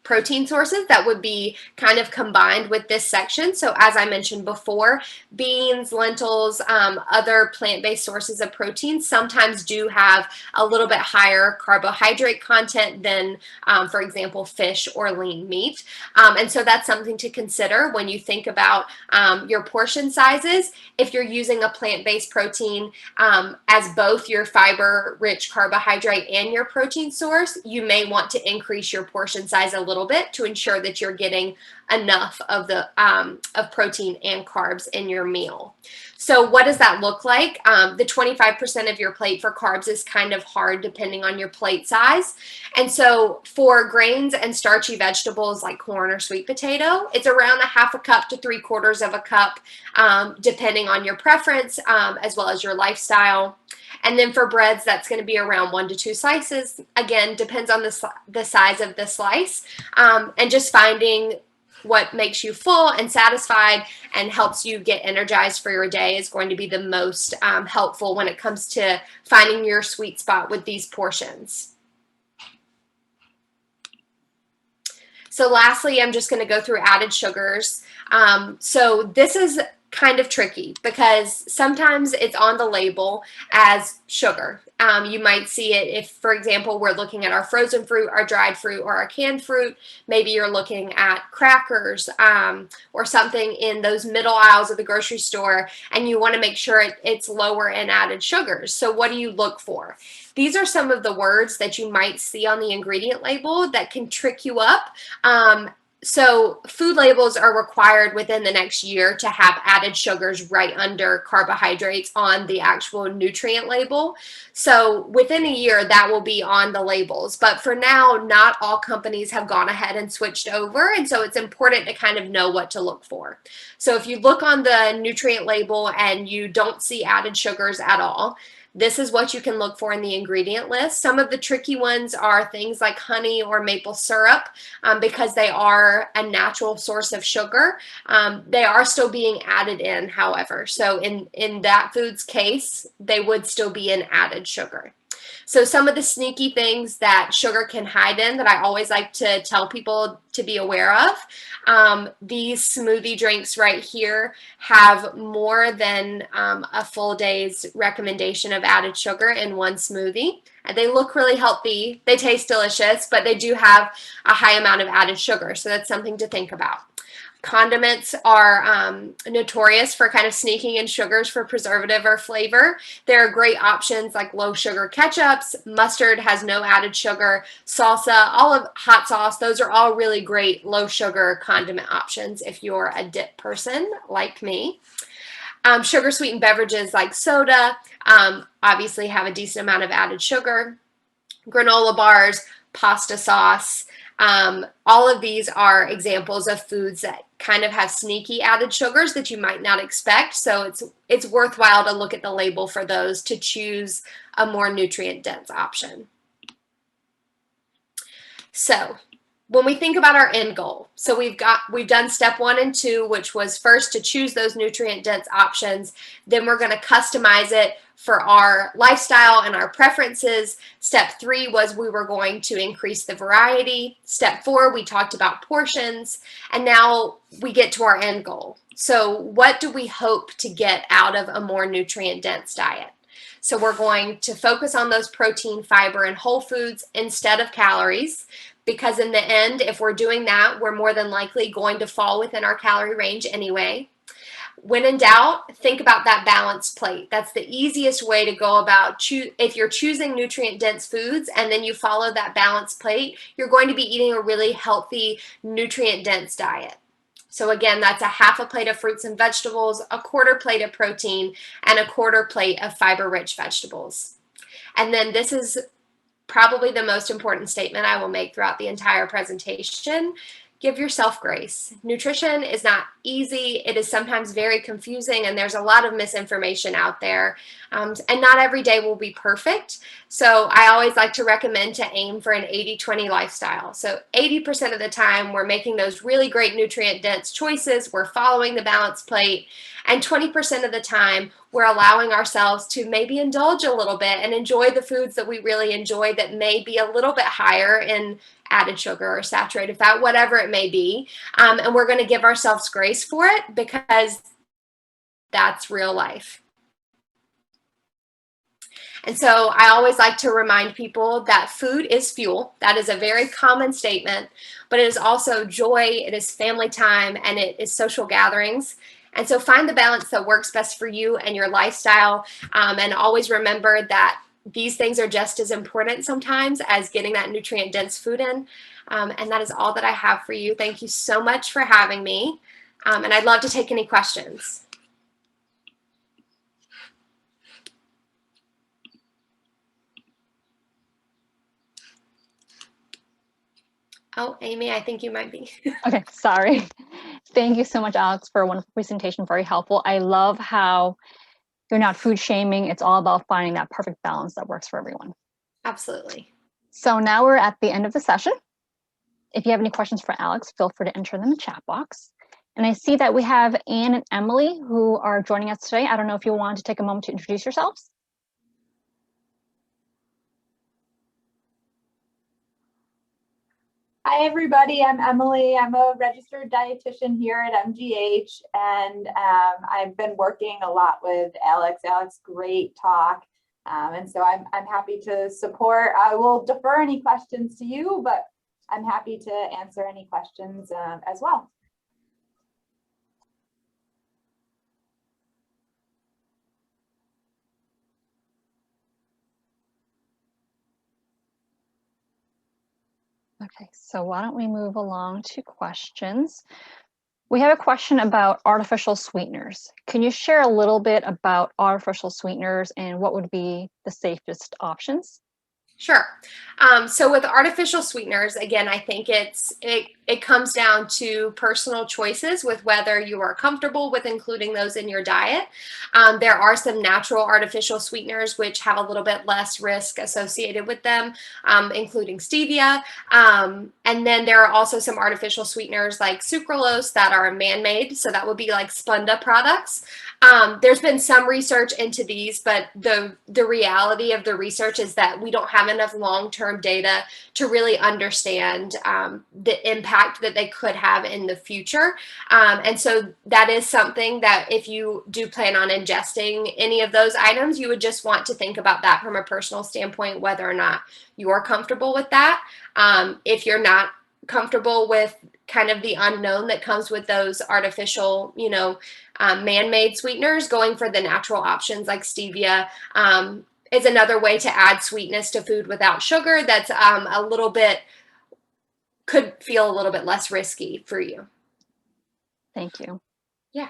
[SPEAKER 2] protein sources that would be kind of combined with this section. So as I mentioned before, beans, lentils, other plant-based sources of protein sometimes do have a little bit higher carbohydrate content than, for example, fish or lean meat. And so that's something to consider when you think about your portion sizes. If you're using a plant-based protein as both your fiber-rich carbohydrate and your protein source, you may want to increase your portion size a little bit to ensure that you're getting enough of the of protein and carbs in your meal. So what does that look like? The 25% of your plate for carbs is kind of hard depending on your plate size. And so for grains and starchy vegetables like corn or sweet potato, it's around a half a cup to 3/4 of a cup, depending on your preference as well as your lifestyle. And then for breads, that's going to be around 1 to 2 slices. Again, depends on the size of the slice, and just finding what makes you full and satisfied and helps you get energized for your day is going to be the most helpful when it comes to finding your sweet spot with these portions. So lastly, I'm just going to go through added sugars. So this is kind of tricky because sometimes it's on the label as sugar. You might see it if, for example, we're looking at our frozen fruit, our dried fruit, or our canned fruit. Maybe you're looking at crackers or something in those middle aisles of the grocery store, and you want to make sure it's lower in added sugars. So what do you look for? These are some of the words that you might see on the ingredient label that can trick you up. So food labels are required within the next year to have added sugars right under carbohydrates on the actual nutrient label. So within a year, that will be on the labels. But for now, not all companies have gone ahead and switched over. And so it's important to kind of know what to look for. So if you look on the nutrient label and you don't see added sugars at all, this is what you can look for in the ingredient list. Some of the tricky ones are things like honey or maple syrup because they are a natural source of sugar. They are still being added in, however. So in that food's case, they would still be an added sugar. So some of the sneaky things that sugar can hide in that I always like to tell people to be aware of, these smoothie drinks right here have more than a full day's recommendation of added sugar in one smoothie. And they look really healthy, they taste delicious, but they do have a high amount of added sugar, so that's something to think about. Condiments are notorious for kind of sneaking in sugars for preservative or flavor. There are great options like low sugar ketchups, mustard has no added sugar, salsa, all of hot sauce, those are all really great low sugar condiment options if you're a dip person like me. Sugar sweetened beverages like soda obviously have a decent amount of added sugar. Granola bars, pasta sauce, all of these are examples of foods that kind of have sneaky added sugars that you might not expect. So it's worthwhile to look at the label for those to choose a more nutrient dense option. So when we think about our end goal, so we've done step 1 and 2, which was first to choose those nutrient dense options. Then we're going to customize it for our lifestyle and our preferences. Step 3 was we were going to increase the variety. Step 4, we talked about portions. And now we get to our end goal. So what do we hope to get out of a more nutrient dense diet? So we're going to focus on those protein, fiber, and whole foods instead of calories. Because in the end, if we're doing that, we're more than likely going to fall within our calorie range anyway. When in doubt, think about that balanced plate. That's the easiest way to go about if you're choosing nutrient-dense foods and then you follow that balanced plate, you're going to be eating a really healthy, nutrient-dense diet. So again, that's a half a plate of fruits and vegetables, a quarter plate of protein, and a quarter plate of fiber-rich vegetables. And then this is probably the most important statement I will make throughout the entire presentation. give yourself grace. Nutrition is not easy. It is sometimes very confusing, and there's a lot of misinformation out there. And not every day will be perfect. So I always like to recommend to aim for an 80-20 lifestyle. So 80% of the time, we're making those really great nutrient-dense choices. We're following the balanced plate. And 20% of the time, we're allowing ourselves to maybe indulge a little bit and enjoy the foods that we really enjoy that may be a little bit higher in added sugar or saturated fat, whatever it may be. And we're going to give ourselves grace for it because that's real life. And so I always like to remind people that food is fuel. That is a very common statement, but it is also joy, it is family time, and it is social gatherings. And so find the balance that works best for you and your lifestyle. And always remember that these things are just as important sometimes as getting that nutrient-dense food in. And that is all that I have for you. Thank you so much for having me. And I'd love to take any questions. Oh, Amy, I think you might be.
[SPEAKER 1] Okay, sorry. Thank you so much, Alex, for a wonderful presentation. Very helpful. I love how you're not food shaming. It's all about finding that perfect balance that works for everyone.
[SPEAKER 2] Absolutely.
[SPEAKER 1] So now we're at the end of the session. If you have any questions for Alex, feel free to enter them in the chat box. And I see that we have Anne and Emily who are joining us today. I don't know if you want to take a moment to introduce yourselves.
[SPEAKER 3] Hi, everybody. I'm Emily. I'm a registered dietitian here at MGH, and I've been working a lot with Alex. Alex, great talk. And so I'm happy to support. I will defer any questions to you, but I'm happy to answer any questions as well.
[SPEAKER 1] Okay, so why don't we move along to questions? We have a question about artificial sweeteners. Can you share a little bit about artificial sweeteners and what would be the safest options?
[SPEAKER 2] Sure. So with artificial sweeteners, again, I think it comes down to personal choices with whether you are comfortable with including those in your diet. There are some natural artificial sweeteners which have a little bit less risk associated with them, including stevia. And then there are also some artificial sweeteners like sucralose that are man-made. So that would be like Splenda products. There's been some research into these, but the reality of the research is that we don't have enough long-term data to really understand the impact that they could have in the future. And so that is something that if you do plan on ingesting any of those items, you would just want to think about that from a personal standpoint, whether or not you're comfortable with that. If you're not comfortable with kind of the unknown that comes with those artificial, man-made sweeteners, going for the natural options like stevia is another way to add sweetness to food without sugar that's could feel a little bit less risky for you.
[SPEAKER 1] Thank you.
[SPEAKER 2] Yeah.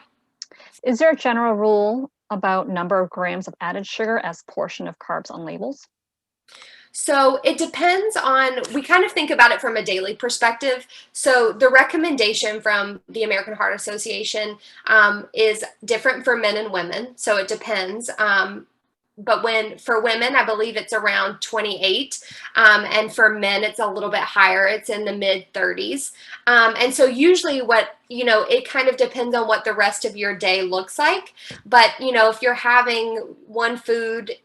[SPEAKER 1] Is there a general rule about number of grams of added sugar as portion of carbs on labels?
[SPEAKER 2] So it depends on, we kind of think about it from a daily perspective. So the recommendation from the American Heart Association is different for men and women. So it depends. But for women, I believe it's around 28. And for men, it's a little bit higher. It's in the mid 30s. And so usually it kind of depends on what the rest of your day looks like. But, if you're having one food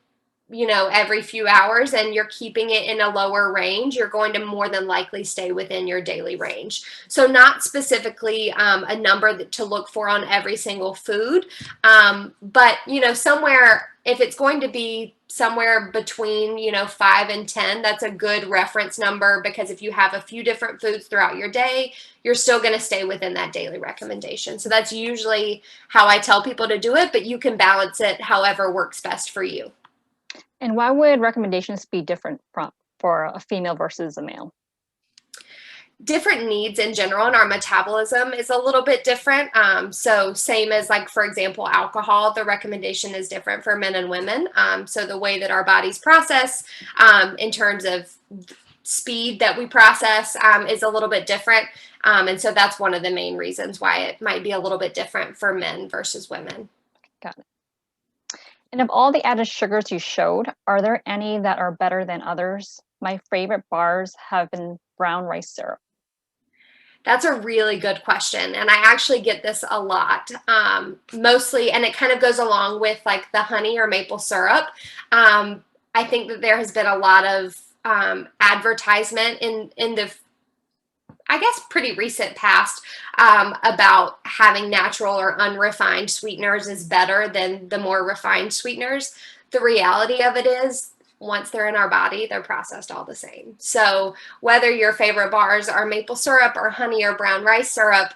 [SPEAKER 2] every few hours and you're keeping it in a lower range, you're going to more than likely stay within your daily range. So not specifically a number to look for on every single food, but somewhere, if it's going to be somewhere between 5 and 10, that's a good reference number, because if you have a few different foods throughout your day, you're still going to stay within that daily recommendation. So that's usually how I tell people to do it, but you can balance it however works best for you.
[SPEAKER 1] And why would recommendations be different for a female versus a male?
[SPEAKER 2] Different needs in general, and our metabolism is a little bit different. So same as, like, for example, alcohol, the recommendation is different for men and women. So the way that our bodies process in terms of speed that we process is a little bit different. And so that's one of the main reasons why it might be a little bit different for men versus women.
[SPEAKER 1] Got it. And of all the added sugars you showed, are there any that are better than others? My favorite bars have been brown rice syrup.
[SPEAKER 2] That's a really good question. And I actually get this a lot, mostly, and it kind of goes along with like the honey or maple syrup. I think that there has been a lot of advertisement in the, I guess, pretty recent past about having natural or unrefined sweeteners is better than the more refined sweeteners. The reality of it is, once they're in our body, they're processed all the same. So whether your favorite bars are maple syrup or honey or brown rice syrup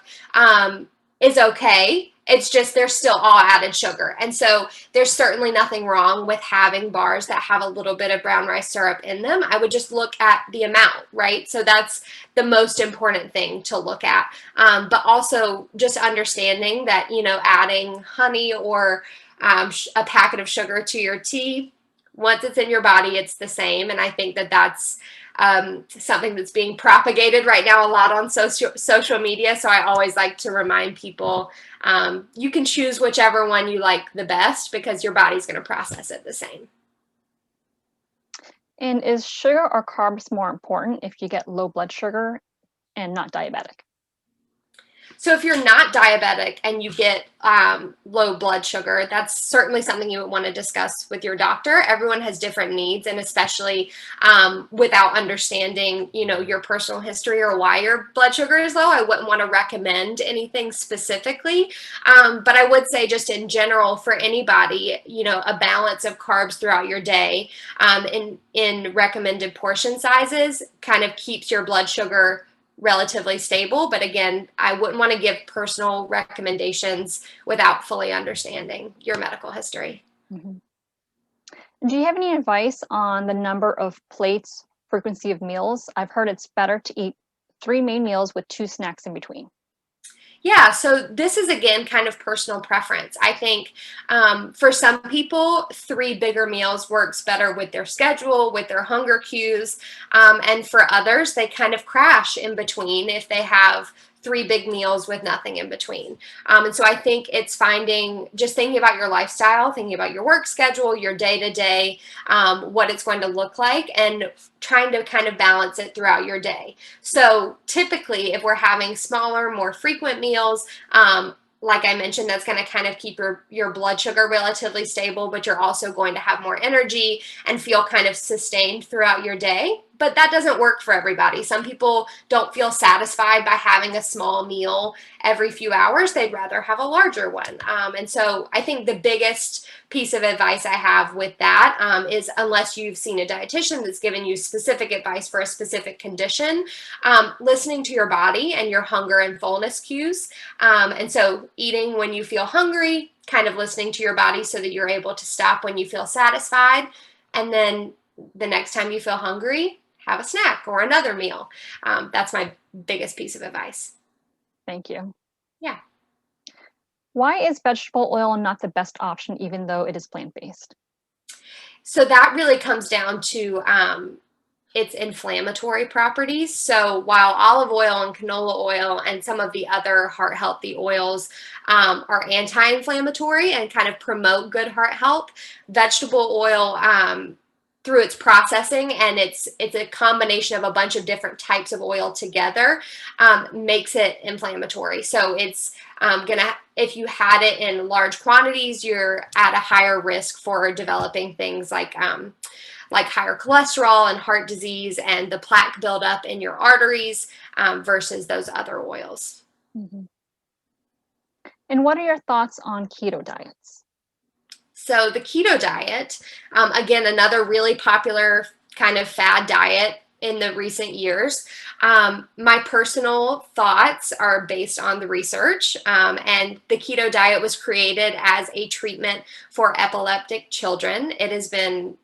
[SPEAKER 2] is okay. It's just they're still all added sugar. And so there's certainly nothing wrong with having bars that have a little bit of brown rice syrup in them. I would just look at the amount, right? So that's the most important thing to look at. But also just understanding that, you know, adding honey or a packet of sugar to your tea, once it's in your body, it's the same. And I think that that's something that's being propagated right now a lot on social media. So I always like to remind people, you can choose whichever one you like the best because your body's going to process it the same.
[SPEAKER 1] And is sugar or carbs more important if you get low blood sugar and not diabetic?
[SPEAKER 2] So if you're not diabetic and you get low blood sugar, that's certainly something you would want to discuss with your doctor. Everyone has different needs, and especially without understanding, you know, your personal history or why your blood sugar is low, I wouldn't want to recommend anything specifically. But I would say just in general for anybody, you know, a balance of carbs throughout your day in recommended portion sizes kind of keeps your blood sugar relatively stable. But again, I wouldn't want to give personal recommendations without fully understanding your medical history.
[SPEAKER 1] Mm-hmm. Do you have any advice on the number of plates, frequency of meals? I've heard it's better to eat 3 main meals with 2 snacks in between.
[SPEAKER 2] Yeah, so this is, again, kind of personal preference. I think for some people, 3 bigger meals works better with their schedule, with their hunger cues. And for others, they kind of crash in between if they have 3 big meals with nothing in between. And so I think it's just thinking about your lifestyle, thinking about your work schedule, your day-to-day, what it's going to look like, and trying to kind of balance it throughout your day. So typically, if we're having smaller, more frequent meals, like I mentioned, that's going to kind of keep your blood sugar relatively stable, but you're also going to have more energy and feel kind of sustained throughout your day. But that doesn't work for everybody. Some people don't feel satisfied by having a small meal every few hours. They'd rather have a larger one. And so I think the biggest piece of advice I have with that is, unless you've seen a dietitian that's given you specific advice for a specific condition, listening to your body and your hunger and fullness cues. And so eating when you feel hungry, kind of listening to your body so that you're able to stop when you feel satisfied. And then the next time you feel hungry, have a snack or another meal. That's my biggest piece of advice.
[SPEAKER 1] Thank you.
[SPEAKER 2] Yeah.
[SPEAKER 1] Why is vegetable oil not the best option, even though it is plant-based?
[SPEAKER 2] So that really comes down to its inflammatory properties. So while olive oil and canola oil and some of the other heart-healthy oils are anti-inflammatory and kind of promote good heart health, vegetable oil, through its processing, and it's a combination of a bunch of different types of oil together, makes it inflammatory. So it's if you had it in large quantities, you're at a higher risk for developing things like higher cholesterol and heart disease and the plaque buildup in your arteries versus those other oils.
[SPEAKER 1] Mm-hmm. And what are your thoughts on keto diets?
[SPEAKER 2] So the keto diet, again, another really popular kind of fad diet in the recent years. My personal thoughts are based on the research, and the keto diet was created as a treatment for epileptic children. It has been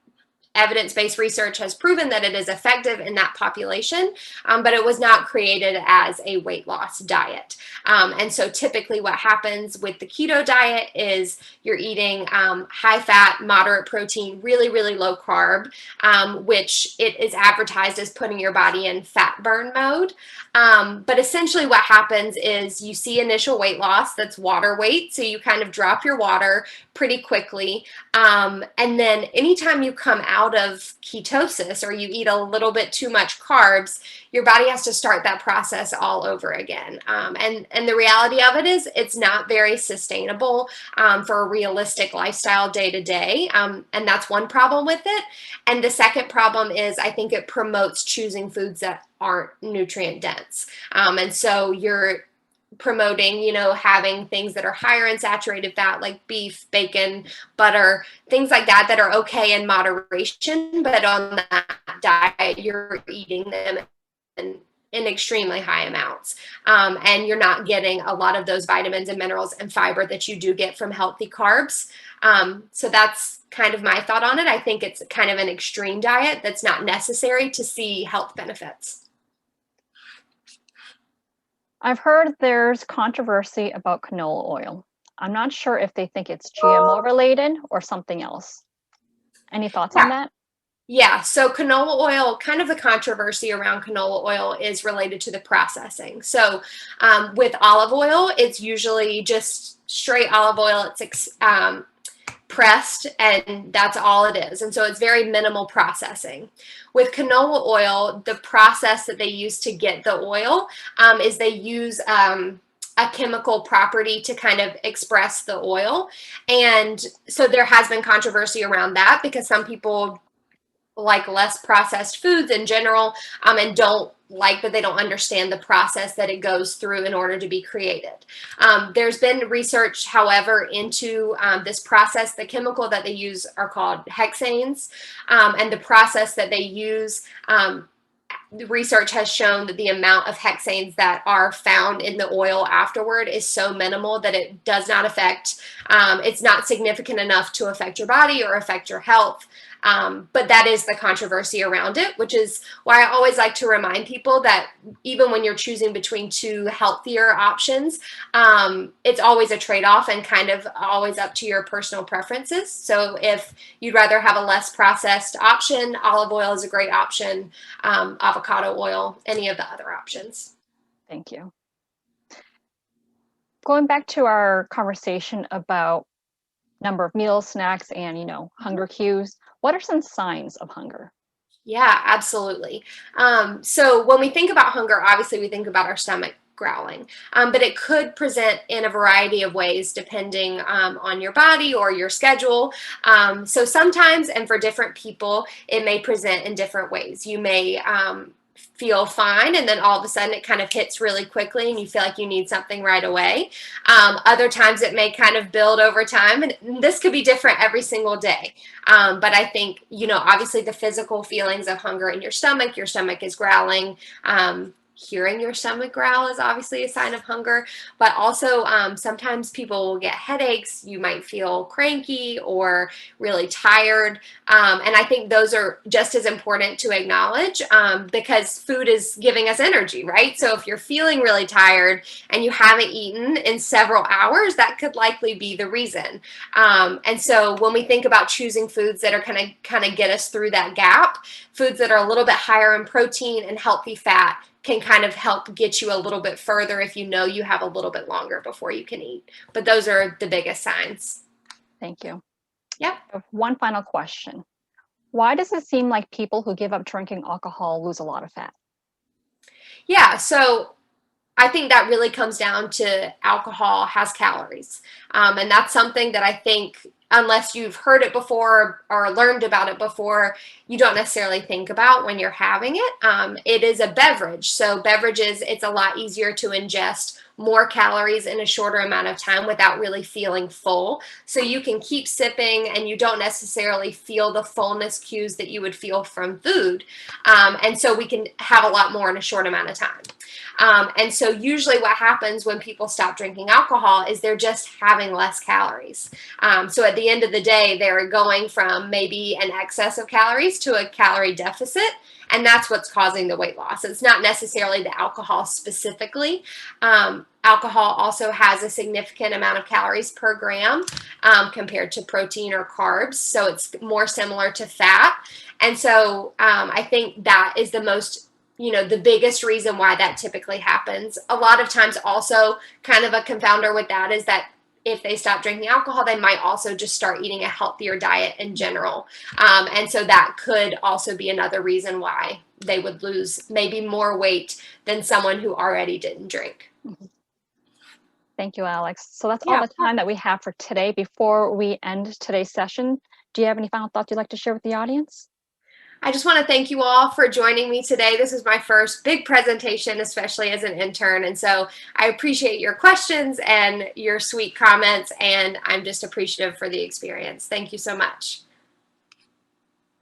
[SPEAKER 2] evidence-based research has proven that it is effective in that population, but it was not created as a weight loss diet. And so typically what happens with the keto diet is you're eating high fat, moderate protein, really, really low carb, which it is advertised as putting your body in fat burn mode. But essentially what happens is you see initial weight loss that's water weight. So you kind of drop your water pretty quickly. And then anytime you come out of ketosis or you eat a little bit too much carbs, your body has to start that process all over again. And the reality of it is it's not very sustainable for a realistic lifestyle day to day. And that's one problem with it. And the second problem is I think it promotes choosing foods that aren't nutrient dense. And so you're promoting, having things that are higher in saturated fat like beef, bacon, butter, things like that that are okay in moderation, but on that diet, you're eating them in extremely high amounts. And you're not getting a lot of those vitamins and minerals and fiber that you do get from healthy carbs. So that's kind of my thought on it. I think it's kind of an extreme diet that's not necessary to see health benefits.
[SPEAKER 1] I've heard there's controversy about canola oil. I'm not sure if they think it's GMO related or something else. Any thoughts on that?
[SPEAKER 2] Yeah, so canola oil, kind of the controversy around canola oil is related to the processing. So with olive oil, it's usually just straight olive oil. It's pressed and that's all it is. And so it's very minimal processing. With canola oil, the process that they use to get the oil is they use a chemical property to kind of express the oil. And so there has been controversy around that because some people like less processed foods in general and don't like that they don't understand the process that it goes through in order to be created. There's been research, however, into this process. The chemical that they use are called hexanes, and the process that they use, the research has shown that the amount of hexanes that are found in the oil afterward is so minimal that it does not affect, it's not significant enough to affect your body or affect your health. But that is the controversy around it, which is why I always like to remind people that even when you're choosing between two healthier options, it's always a trade-off and kind of always up to your personal preferences. So if you'd rather have a less processed option, olive oil is a great option, avocado oil, any of the other options.
[SPEAKER 1] Thank you. Going back to our conversation about number of meals, snacks, and, hunger cues, what are some signs of hunger?
[SPEAKER 2] Yeah, absolutely. So when we think about hunger, obviously we think about our stomach growling, but it could present in a variety of ways depending on your body or your schedule. So sometimes, and for different people, it may present in different ways. You may feel fine and then all of a sudden it kind of hits really quickly and you feel like you need something right away. Other times it may kind of build over time, and this could be different every single day. But I think, obviously the physical feelings of hunger in your stomach is growling. Hearing your stomach growl is obviously a sign of hunger, but also sometimes people will get headaches. You might feel cranky or really tired. And I think those are just as important to acknowledge because food is giving us energy, right? So if you're feeling really tired and you haven't eaten in several hours, that could likely be the reason. And so when we think about choosing foods that are kind of get us through that gap, foods that are a little bit higher in protein and healthy fat can kind of help get you a little bit further if you know you have a little bit longer before you can eat. But those are the biggest signs.
[SPEAKER 1] Thank you.
[SPEAKER 2] Yep.
[SPEAKER 1] One final question. Why does it seem like people who give up drinking alcohol lose a lot of fat?
[SPEAKER 2] Yeah, so I think that really comes down to alcohol has calories. And that's something that I think unless you've heard it before or learned about it before, you don't necessarily think about when you're having it. It is a beverage. So beverages, it's a lot easier to ingest more calories in a shorter amount of time without really feeling full. So you can keep sipping and you don't necessarily feel the fullness cues that you would feel from food. And so we can have a lot more in a short amount of time. And so usually what happens when people stop drinking alcohol is they're just having less calories. So at the end of the day, they're going from maybe an excess of calories to a calorie deficit. And that's what's causing the weight loss. It's not necessarily the alcohol specifically. Alcohol also has a significant amount of calories per gram compared to protein or carbs. So it's more similar to fat. And so I think that is the most, the biggest reason why that typically happens. A lot of times also kind of a confounder with that is that if they stop drinking alcohol, they might also just start eating a healthier diet in general. And so that could also be another reason why they would lose maybe more weight than someone who already didn't drink.
[SPEAKER 1] Thank you, Alex. So that's all the time that we have for today. Before we end today's session, do you have any final thoughts you'd like to share with the audience?
[SPEAKER 2] I just want to thank you all for joining me today. This is my first big presentation, especially as an intern. And so I appreciate your questions and your sweet comments, and I'm just appreciative for the experience. Thank you so much.